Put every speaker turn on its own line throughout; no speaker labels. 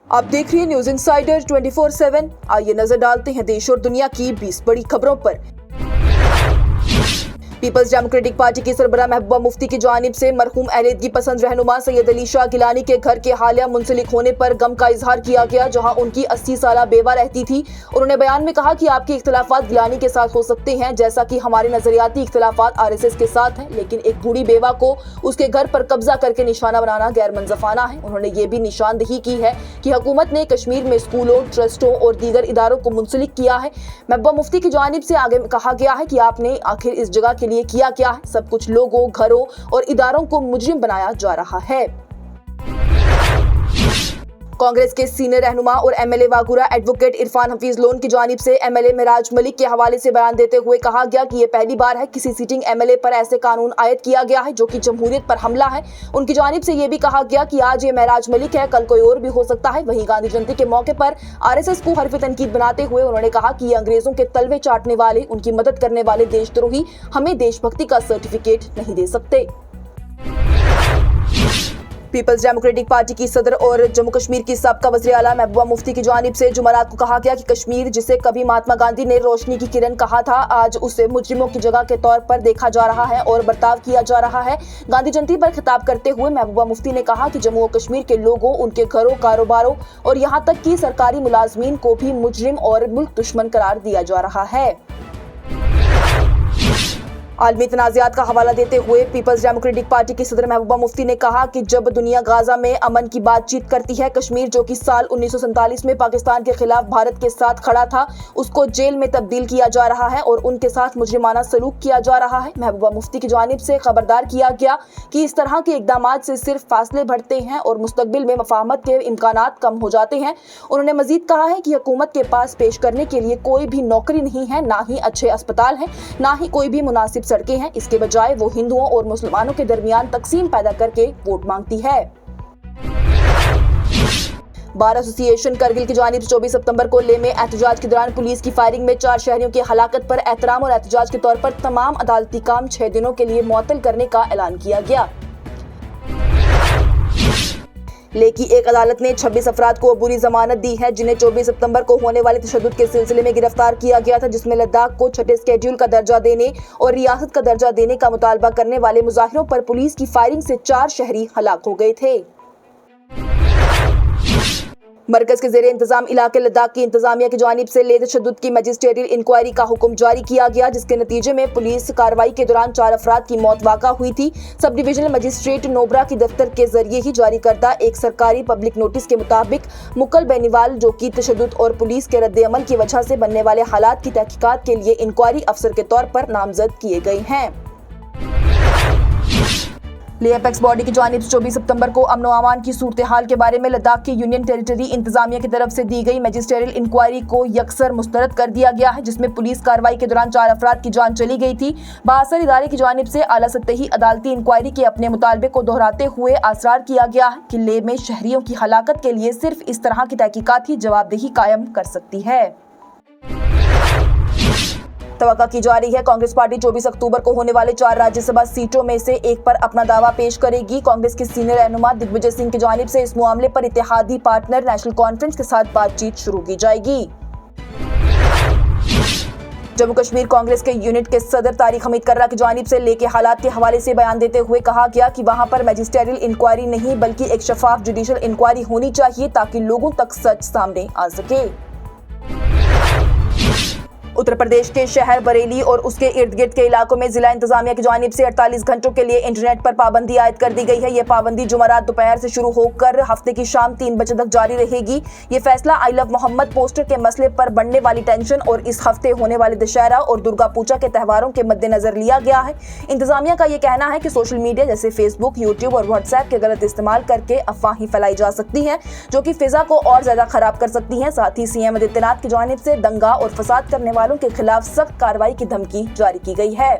आप देख रही हैं न्यूज इंसाइडर 24/7। आइए नजर डालते हैं देश और दुनिया की 20 बड़ी खबरों पर। पीपल्स डेमोक्रेटिक पार्टी की सरबराह महबूबा मुफ्ती की जानिब से मरहूम अहलियतगी पसंद रहनुमा सैयद अली शाह गिलानी के घर के हालिया मुंसलिक होने पर गम का इजहार किया गया, जहां उनकी 80 साला बेवा रहती थी। उन्होंने बयान में कहा कि आपके इख्तिलाफात गिलानी के साथ हो सकते हैं, जैसा कि हमारे नजरियाती इख्तिलाफात RSS के साथ हैं, लेकिन एक बूढ़ी बेवा को उसके घर पर कब्जा करके निशाना बनाना गैर मंजफाना है। उन्होंने ये भी निशानदही की है कि हुकूमत ने कश्मीर में स्कूलों, ट्रस्टों और दीगर इदारों को मुंसलिक किया है। महबूबा मुफ्ती की जानिब से आगे कहा गया है कि आपने आखिर इस जगह के लिए किया क्या है? सब कुछ लोगों, घरों और इदारों को मुजरिम बनाया जा रहा है। कांग्रेस के सीनियर रहनुमा और MLA वागुरा एडवोकेट इरफान हफीज लोन की जानिब से MLA महराज मलिक के हवाले से बयान देते हुए कहा गया कि यह पहली बार है किसी सिटिंग MLA पर ऐसे कानून आयद किया गया है जो कि जमहूरियत पर हमला है। उनकी जानिब से यह भी कहा गया कि आज ये महराज मलिक है, कल कोई और भी हो सकता है। वहीं गांधी जयंती के मौके पर RSS को हरफ तनकीद बनाते हुए उन्होंने कहा कि ये अंग्रेजों के तलवे चाटने वाले, उनकी मदद करने वाले देशद्रोही हमें देशभक्ति का सर्टिफिकेट नहीं दे सकते। पीपल्स डेमोक्रेटिक पार्टी की सदर और जम्मू कश्मीर की साबका वज़ीर आला महबूबा मुफ्ती की जानिब से जुमेरात को कहा गया कि कश्मीर, जिसे कभी महात्मा गांधी ने रोशनी की किरण कहा था, आज उसे मुजरिमों की जगह के तौर पर देखा जा रहा है और बर्ताव किया जा रहा है। गांधी जयंती पर खिताब करते हुए महबूबा मुफ्ती ने कहा कि जम्मू और कश्मीर के लोगों, उनके घरों, कारोबारों और यहाँ तक कि सरकारी मुलाजमीन को भी मुजरिम और मुल्क दुश्मन करार दिया जा रहा है। आलमी तनाज़ात का हवाला देते हुए पीपल्स डेमोक्रेटिक पार्टी की सदर महबूबा मुफ्ती ने कहा कि जब दुनिया गाजा में अमन की बातचीत करती है, कश्मीर जो कि साल 1947 में पाकिस्तान के खिलाफ भारत के साथ खड़ा था, उसको जेल में तब्दील किया जा रहा है और उनके साथ मुजरिमाना सलूक किया जा रहा है। महबूबा मुफ्ती की जानिब से खबरदार किया गया कि इस तरह के इकदामात से सिर्फ फासले बढ़ते हैं और मुस्तकबिल में मफाहमत के इम्कानात कम हो जाते हैं। उन्होंने मजीद कहा है कि हुकूमत के पास पेश करने के लिए कोई भी नौकरी नहीं है, ना ही अच्छे अस्पताल हैं, ना ही कोई भी मुनासिब सड़कें हैं। इसके बजाय वो हिंदुओं और मुसलमानों के दरमियान तकसीम पैदा करके वोट मांगती है। बार एसोसिएशन करगिल की जानिब से 24 सितंबर को लेह में एहतजाज के दौरान पुलिस की फायरिंग में 4 शहरियों की हलाकत पर एहतराम और एहतजाज के तौर पर तमाम अदालती काम 6 दिनों के लिए मुअत्तल करने का ऐलान किया गया। लेह की एक अदालत ने 26 अफराद को अबूरी जमानत दी है, जिन्हें 24 सितंबर को होने वाले तशद्दुद के सिलसिले में गिरफ्तार किया गया था, जिसमें लद्दाख को छठे स्केड्यूल का दर्जा देने और रियासत का दर्जा देने का मुतालबा करने वाले मुजाहिरों पर पुलिस की फायरिंग से 4 शहरी हलाक हो गए थे। मरकज के ज़ेरे इंतजाम इलाके लद्दाख की इंतजामिया की जानिब से लेह तशद्दुद की मजिस्ट्रेरियल इंक्वायरी का हुक्म जारी किया गया, जिसके नतीजे में पुलिस कार्रवाई के दौरान 4 अफराद की मौत वाक़ा हुई थी। सब डिविजनल मजिस्ट्रेट नोबरा की दफ्तर के जरिए ही जारी करदा एक सरकारी पब्लिक नोटिस के मुताबिक मुकल बेनीवाल, जो कि तशद्दुद और पुलिस के रद्द अमल की वजह से बनने वाले हालात की तहकीकात के लिए इंक्वायरी अफसर के तौर पर नामजद किए गए हैं। लेह एपेक्स बॉडी की जानिब से 24 सितंबर को अमन व अमान की सूरत हाल के बारे में लद्दाख की यूनियन टेरिटरी इंतजामिया की तरफ से दी गई मैजिस्ट्रियल इंक्वायरी को यकसर मुस्तरद कर दिया गया है, जिसमें पुलिस कार्रवाई के दौरान 4 अफराद की जान चली गई थी। बासर इदारे की जानिब से आला सतही अदालती इंक्वायरी के अपने मुतालबे को दोहराते हुए आसरार किया गया है कि लेह में शहरियों की हलाकत के लिए सिर्फ इस तरह की तहकीकात ही जवाबदेही कायम कर सकती है। तवक्का की जा रही है कांग्रेस पार्टी 24 अक्टूबर को होने वाले 4 राज्यसभा सीटों में से एक पर अपना दावा पेश करेगी। कांग्रेस के सीनियर रहनुमा दिग्विजय सिंह की जानिब से इस मामले पर इत्तेहादी पार्टनर नेशनल कॉन्फ्रेंस के साथ बातचीत शुरू की जाएगी। जम्मू कश्मीर कांग्रेस के यूनिट के सदर तारिक हमीद कर्रा की जानिब से लेह के हालात के हवाले से बयान देते हुए कहा गया कि वहां पर मैजिस्ट्रियल इंक्वायरी नहीं बल्कि एक शफाफ जुडिशल इंक्वायरी होनी चाहिए, ताकि लोगों तक सच सामने आ सके। उत्तर प्रदेश के शहर बरेली और उसके इर्द गिर्द के इलाकों में जिला इंतजामिया की जानिब से 48 घंटों के लिए इंटरनेट पर पाबंदी आयद कर दी गई है। यह पाबंदी जुमेरात दोपहर से शुरू होकर हफ्ते की शाम 3 बजे तक जारी रहेगी। ये फैसला आई लव मोहम्मद पोस्टर के मसले पर बढ़ने वाली टेंशन और इस हफ्ते होने वाले दशहरा और दुर्गा पूजा के त्योहारों के मद्देनजर लिया गया है। इंतजामिया का यह कहना है कि सोशल मीडिया जैसे फेसबुक, यूट्यूब और व्हाट्सएप के गलत इस्तेमाल करके अफवाहें फैलाई जा सकती हैं, जो कि फिजा को और ज्यादा खराब कर सकती हैं। साथ ही CM आदित्यनाथ की जानिब से दंगा और फसाद करने वालों के खिलाफ सख्त कार्रवाई की धमकी जारी की गई है।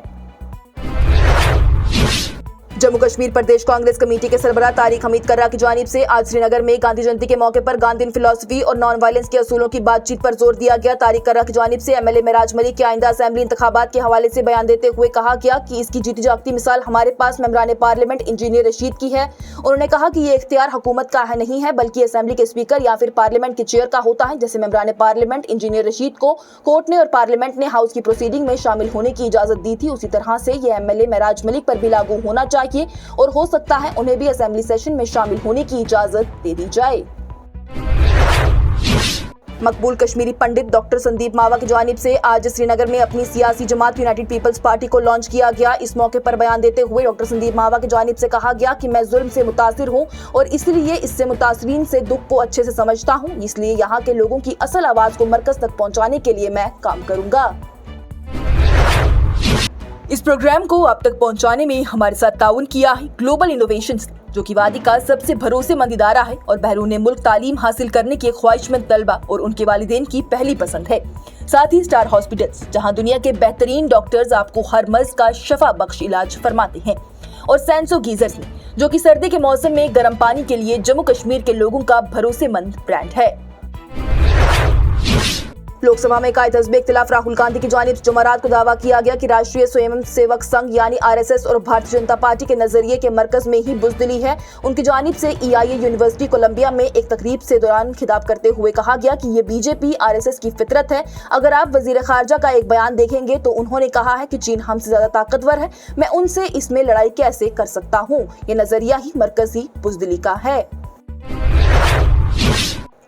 जम्मू कश्मीर प्रदेश कांग्रेस कमेटी के सरबराह तारिक हमीद कर्रा की जानिब से आज श्रीनगर में गांधी जयंती के मौके पर गांधीन फिलॉसफी और नॉन वायलेंस के असूलों की बातचीत पर जोर दिया गया। तारिक कर्रा की जानिब से एमएलए मेराज मलिक के आइंदा असेंबली इंतखाबात के हवाले से बयान देते हुए कहा गया कि इसकी जीती जागती मिसाल हमारे पास मेंबरान पार्लियामेंट इंजीनियर रशीद की है। उन्होंने कहा कि ये इख्तियार हुकूमत का नहीं है बल्कि असेंबली के स्पीकर या फिर पार्लियामेंट के चेयर का होता है। जैसे मेंबरान पार्लियामेंट इंजीनियर रशीद को कोर्ट ने और पार्लियामेंट ने हाउस की प्रोसीडिंग में शामिल होने की इजाजत दी थी, उसी तरह से ये एमएलए मेराज मलिक पर भी लागू होना चाहिए और हो सकता है उन्हें भी असेंबली सेशन में शामिल होने की इजाजत दे दी जाए। मकबूल कश्मीरी पंडित डॉक्टर संदीप मावा की जानिब से आज श्रीनगर में अपनी सियासी जमात यूनाइटेड पीपल्स पार्टी को लॉन्च किया गया। इस मौके पर बयान देते हुए डॉक्टर संदीप मावा की जानिब से कहा गया कि मैं जुल्म से मुतासिर हूं और इसलिए इससे मुतासरीन से दुख को अच्छे से समझता हूं, इसलिए यहाँ के लोगों की असल आवाज को मरकज तक पहुँचाने के लिए मैं काम करूंगा। इस प्रोग्राम को आप तक पहुंचाने में हमारे साथ ताउन किया है ग्लोबल इनोवेशंस, जो कि वादी का सबसे भरोसेमंद इदारा है और बैरून मुल्क तालीम हासिल करने के ख्वाहिशमंद तलबा और उनके वालिदैन की पहली पसंद है। साथ ही स्टार हॉस्पिटल्स, जहां दुनिया के बेहतरीन डॉक्टर्स आपको हर मर्ज का शफा बख्श इलाज फरमाते हैं, और सेंसो गीजर्स में, जो कि सर्दी के मौसम में गर्म पानी के लिए जम्मू कश्मीर के लोगों का भरोसेमंद ब्रांड है। लोकसभा में कायद हज़्ब इख्तिलाफ राहुल गांधी की जानिब जुमेरात को दावा किया गया कि राष्ट्रीय स्वयं सेवक संघ यानी आरएसएस और भारतीय जनता पार्टी के नजरिए के मरकज में ही बुज़दिली है। उनकी जानिब से EIA यूनिवर्सिटी कोलंबिया में एक तकरीब से दौरान खिताब करते हुए कहा गया कि ये बीजेपी आरएसएस की फितरत है। अगर आप वजीर खारजा का एक बयान देखेंगे तो उन्होंने कहा है कि चीन हमसे ज्यादा ताकतवर है, मैं उनसे इसमें लड़ाई कैसे कर सकता हूँ। ये नजरिया ही मरकजी बुज़दिली का है।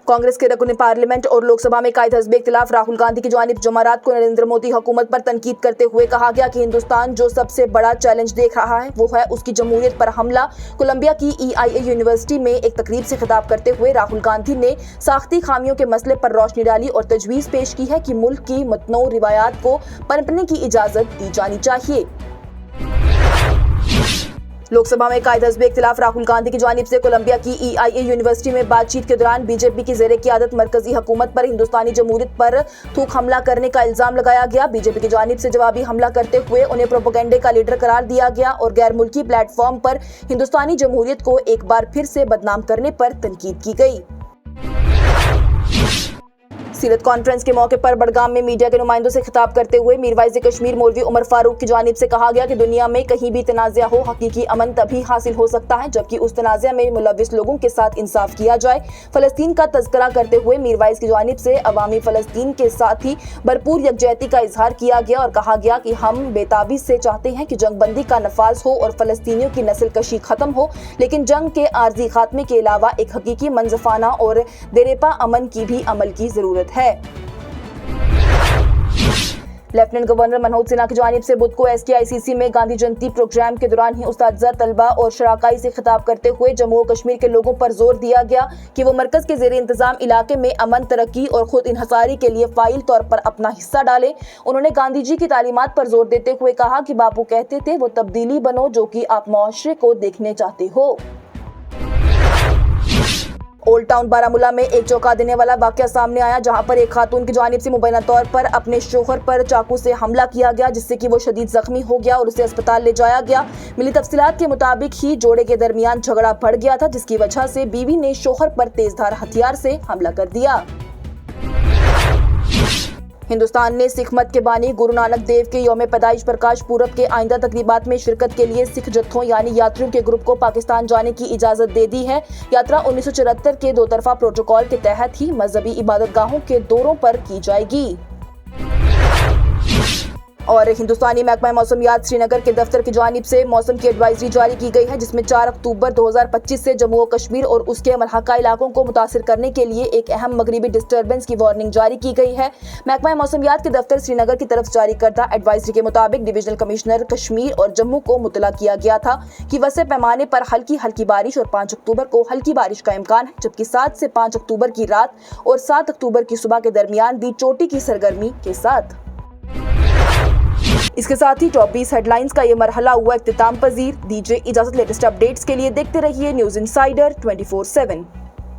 कांग्रेस के रकुन पार्लियामेंट और लोकसभा में कायद हज़्ब इख्तिलाफ राहुल गांधी की जानिब जुमेरात को नरेंद्र मोदी हुकूमत पर तनकीद करते हुए कहा गया कि हिंदुस्तान जो सबसे बड़ा चैलेंज देख रहा है वो है उसकी जमहूरियत पर हमला। कोलंबिया की EIA यूनिवर्सिटी में एक तकरीब से खिताब करते हुए राहुल गांधी ने साख्ती खामियों के मसले पर रोशनी डाली और तजवीज़ पेश की है कि मुल्क की मतनू रिवायात को पनपने की इजाजत दी जानी चाहिए। लोकसभा में कायद हज़्ब इख्तिलाफ राहुल गांधी की जानिब से कोलंबिया की EIA यूनिवर्सिटी में बातचीत के दौरान बीजेपी की ज़ेरे क़ियादत मरकजी हुकूमत पर हिंदुस्तानी जमहूरियत पर थूक हमला करने का इल्जाम लगाया गया। बीजेपी की जानिब से जवाबी हमला करते हुए उन्हें प्रोपेगेंडे का लीडर करार दिया गया और गैर मुल्की प्लेटफॉर्म पर हिंदुस्तानी जमहूरियत को एक बार फिर से बदनाम करने पर तनकीद की गई। सीरत कॉन्फ्रेंस के मौके पर बड़गाम में मीडिया के नुमाइंदों से खिताब करते हुए मीरवाइज कश्मीर मौलवी उमर फारूक की जानिब से कहा गया कि दुनिया में कहीं भी तनाज़ा हो, हकीकी अमन तभी हासिल हो सकता है जबकि उस तनाज़ा में मुलविस लोगों के साथ इंसाफ किया जाए। फलस्तीन का तज़किरा करते हुए मीरवाइज की जानिब से अवामी फलस्तीन के साथ ही भरपूर यकजहती का इजहार किया गया और कहा गया कि हम बेताबी से चाहते हैं कि जंगबंदी का नफाज हो और फलस्तीनियों की नस्ल कशी खत्म हो, लेकिन जंग के आर्जी खात्मे के अलावा एक हकीकी मंजफाना और देरेपा अमन की भी अमल की जरूरत है। लेफ्टिनेंट गवर्नर मनोज सिन्हा की जानिब से बुध को STICC में गांधी जयंती प्रोग्राम के दौरान ही उस्तादजा, तलबा और शराकाई से खिताब करते हुए जम्मू कश्मीर के लोगों पर जोर दिया गया कि वो मरकज के ज़ेरे इंतजाम इलाके में अमन, तरक्की और खुद इन्हसारी के लिए फाइल तौर पर अपना हिस्सा डालें। उन्होंने गांधी जी की तालीमात पर जोर देते हुए कहा कि बापू कहते थे वो तब्दीली बनो जो कि आप मुआशरे को देखने चाहते हो। ओल्ड टाउन बारामूला में एक चौंका देने वाला वाकया सामने आया, जहां पर एक खातून की जानिब से मुबैना तौर पर अपने शोहर पर चाकू से हमला किया गया, जिससे कि वो शदीद जख्मी हो गया और उसे अस्पताल ले जाया गया। मिली तफसीलात के मुताबिक ही जोड़े के दरमियान झगड़ा बढ़ गया था, जिसकी वजह से बीवी ने शोहर पर तेजधार हथियार से हमला कर दिया। हिंदुस्तान ने सिख मत के बानी गुरु नानक देव के यौम पैदाइश प्रकाश पूरब के आइंदा तकरीबात में शिरकत के लिए सिख जत्थों यानी यात्रियों के ग्रुप को पाकिस्तान जाने की इजाजत दे दी है। यात्रा 1974 के दो तरफा प्रोटोकॉल के तहत ही मजहबी इबादतगाहों के दौरों पर की जाएगी। और हिंदुस्तानी महकमा मौसमियात श्रीनगर के दफ्तर की जानिब से मौसम की एडवाइजरी जारी की गई है, जिसमें 4 अक्टूबर 2025 से जम्मू और कश्मीर और उसके मलहका इलाकों को मुतासिर करने के लिए एक अहम मगरिबी डिस्टर्बेंस की वार्निंग जारी की गई है। महकमा मौसमियात के दफ्तर श्रीनगर की तरफ जारी करदा एडवाइजरी के मुताबिक डिविजनल कमिश्नर कश्मीर और जम्मू को मुतला किया गया था कि वसे पैमाने पर हल्की बारिश और 5 अक्टूबर को हल्की बारिश का इम्कान है, जबकि 7 से 5 अक्टूबर की रात और 7 अक्टूबर की सुबह के दरमियान भी चोटी की सरगर्मी के साथ। इसके साथ ही टॉप 20 हेडलाइंस का ये मरहला हुआ इख्तिताम पजीर। दीजिए इजाजत। लेटेस्ट अपडेट्स के लिए देखते रहिए न्यूज़ इनसाइडर 24/7।